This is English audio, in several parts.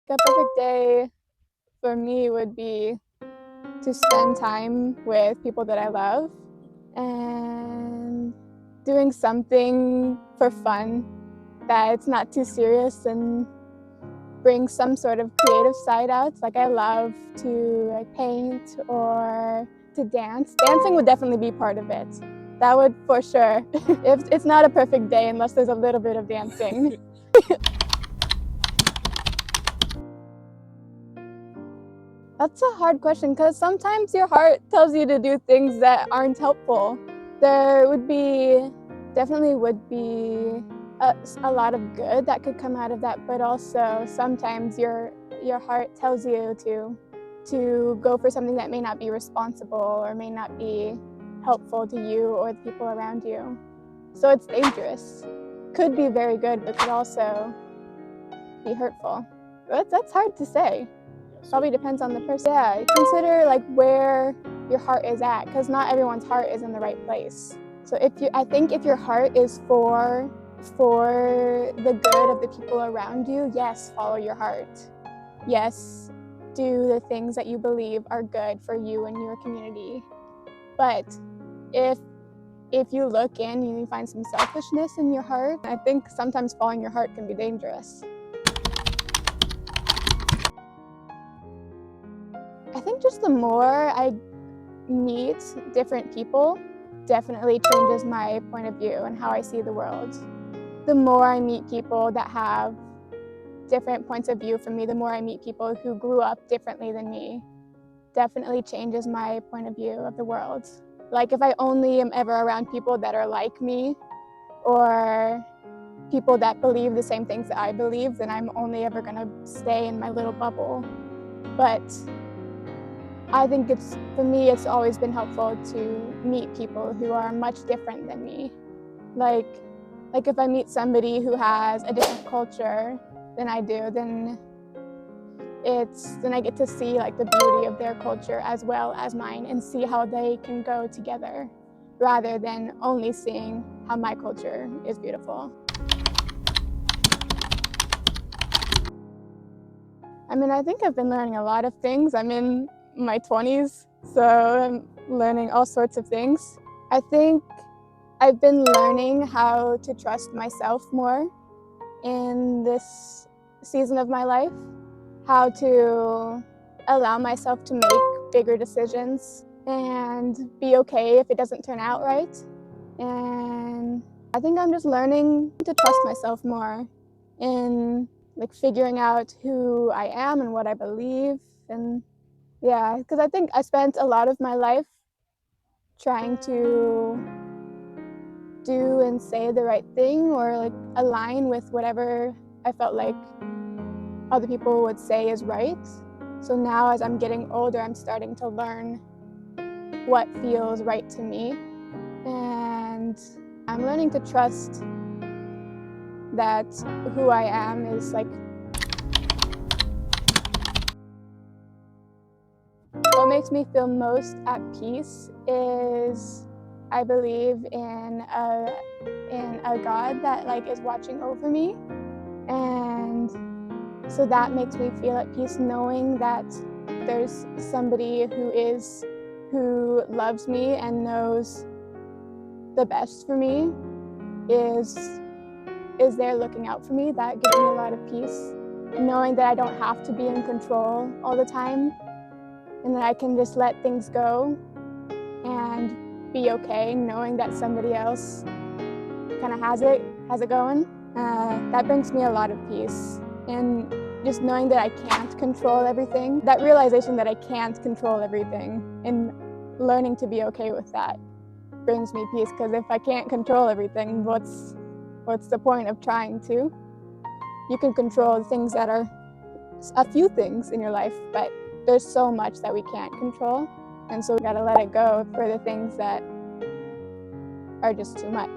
A perfect day for me would be to spend time with people that I love and doing something for fun that it's not too serious and brings some sort of creative side out. Like I love to paint or to dance. Dancing would definitely be part of it. That would for sure. If it's not a perfect day unless there's a little bit of dancing. That's a hard question because sometimes your heart tells you to do things that aren't helpful. There would be, definitely would be a lot of good that could come out of that, but also sometimes your heart tells you to go for something that may not be responsible or may not be helpful to you or the people around you. So it's dangerous. Could be very good, but could also be hurtful. That's hard to say. Probably depends on the person. Yeah, consider like where your heart is at, because not everyone's heart is in the right place. So I think if your heart is for the good of the people around you, yes, follow your heart. Yes, do the things that you believe are good for you and your community. But if you look in and you find some selfishness in your heart, I think sometimes following your heart can be dangerous. I think just the more I meet different people definitely changes my point of view and how I see the world. The more I meet people that have different points of view from me, the more I meet people who grew up differently than me, definitely changes my point of view of the world. Like if I only am ever around people that are like me or people that believe the same things that I believe, then I'm only ever gonna stay in my little bubble. But I think for me, it's always been helpful to meet people who are much different than me. Like if I meet somebody who has a different culture than I do, then I get to see like the beauty of their culture as well as mine and see how they can go together rather than only seeing how my culture is beautiful. I mean, I think I've been learning a lot of things. I'm in my 20s, so I'm learning all sorts of things. I think I've been learning how to trust myself more in this season of my life, how to allow myself to make bigger decisions and be okay if it doesn't turn out right. And I think I'm just learning to trust myself more in like figuring out who I am and what I believe. And yeah, because I think I spent a lot of my life trying to do and say the right thing or like align with whatever I felt like other people would say is right. So now as I'm getting older, I'm starting to learn what feels right to me. And I'm learning to trust that who I am is like what makes me feel most at peace is I believe in a God that like is watching over me, and so that makes me feel at peace knowing that there's somebody who loves me and knows the best for me is there looking out for me. That gives me a lot of peace, knowing that I don't have to be in control all the time and that I can just let things go and be okay, knowing that somebody else kind of has it going. That brings me a lot of peace. And just knowing that I can't control everything, that realization that I can't control everything and learning to be okay with that brings me peace, because if I can't control everything, what's the point of trying to? You can control things that are a few things in your life, but there's so much that we can't control, and so we gotta let it go for the things that are just too much.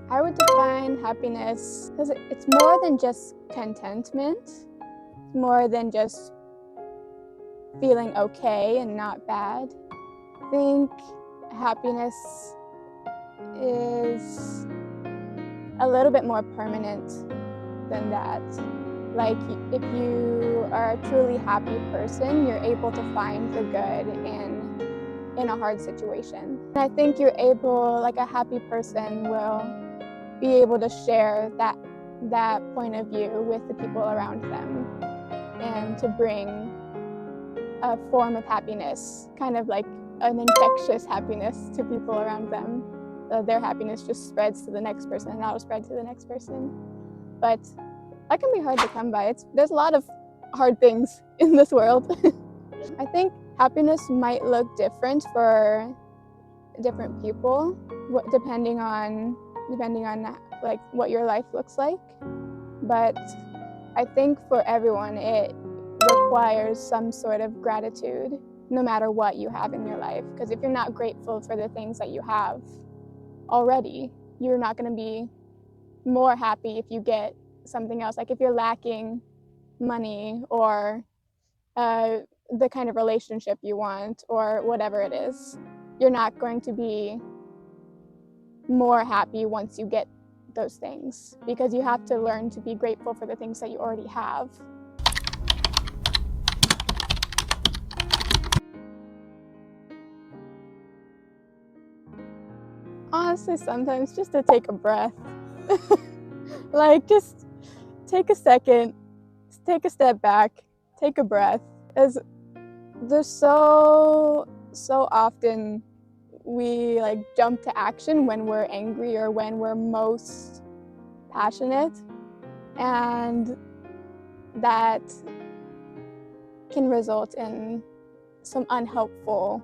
I would define happiness because it's more than just contentment. It's more than just feeling okay and not bad. I think happiness is a little bit more permanent than that. Like, if you are a truly happy person, you're able to find the good in a hard situation. And I think you're able, like a happy person will be able to share that point of view with the people around them and to bring a form of happiness, kind of like an infectious happiness to people around them. Their happiness just spreads to the next person and that'll spread to the next person. But that can be hard to come by. There's a lot of hard things in this world. I think happiness might look different for different people, depending on like what your life looks like. But I think for everyone, it requires some sort of gratitude, no matter what you have in your life. Because if you're not grateful for the things that you have already, you're not going to be more happy if you get something else. Like if you're lacking money or the kind of relationship you want or whatever it is, you're not going to be more happy once you get those things, because you have to learn to be grateful for the things that you already have. Honestly, sometimes just to take a breath. Like, just take a second, take a step back, take a breath. As there's so often we like jump to action when we're angry or when we're most passionate, and that can result in some unhelpful,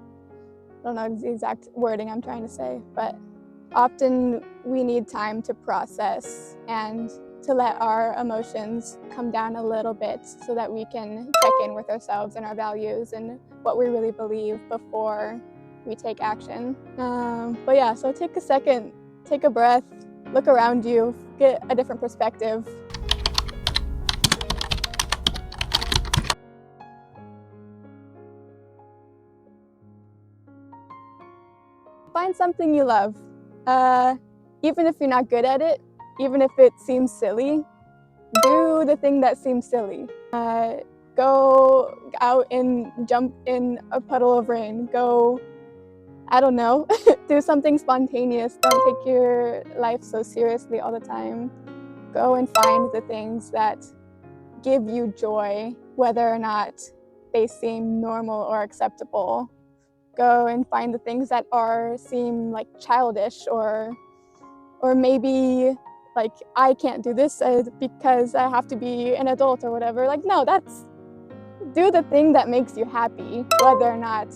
I don't know the exact wording I'm trying to say, but often we need time to process and to let our emotions come down a little bit so that we can check in with ourselves and our values and what we really believe before we take action. But yeah, so take a second, take a breath, look around you, get a different perspective. Find something you love. Even if you're not good at it, even if it seems silly, do the thing that seems silly. Go out and jump in a puddle of rain. Go, I don't know, do something spontaneous. Don't take your life so seriously all the time. Go and find the things that give you joy, whether or not they seem normal or acceptable. Go and find the things that seem like childish or maybe like, I can't do this because I have to be an adult or whatever. Like, no, do the thing that makes you happy, whether or not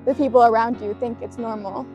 the people around you think it's normal.